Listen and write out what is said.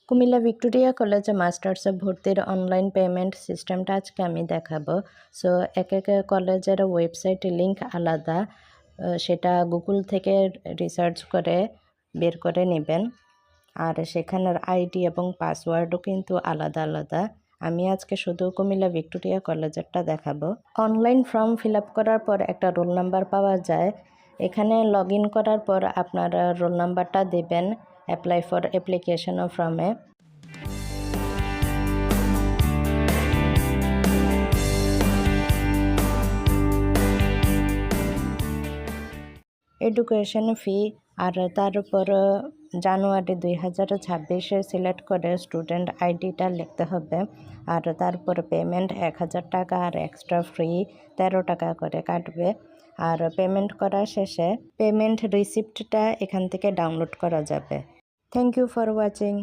Comilla Victoria কলেজে মাস্টার্সে ভর্তির online payment সিস্টেমটা আজকে আমি দেখাবো। সো এক এক কলেজের ওয়েবসাইটের লিঙ্ক আলাদা, সেটা গুগল থেকে রিসার্চ করে বের করে নেবেন। আর সেখানের আইডি এবং পাসওয়ার্ডও কিন্তু আলাদা আলাদা। আমি আজকে শুধু কুমিল্লা ভিক্টোরিয়া কলেজেরটা দেখাবো। অনলাইন ফর্ম ফিল আপ করার পর একটা রোল নাম্বার পাওয়া যায়। এখানে লগ ইন করার পর আপনার রোল নাম্বারটা দেবেন অ্যাপ্লাই ফর অ্যাপ্লিকেশন ফর্মে। এডুকেশন ফি আর তার উপর জানুয়ারি 2026 সিলেক্ট করে স্টুডেন্ট আইডিটা লিখতে হবে। আর তারপর পেমেন্ট 1000 টাকা আর এক্সট্রা ফ্রি 13 টাকা করে কাটবে। আর পেমেন্ট করা শেষে পেমেন্ট রিসিপ্টটা এখান থেকে ডাউনলোড করা যাবে। Thank you for watching.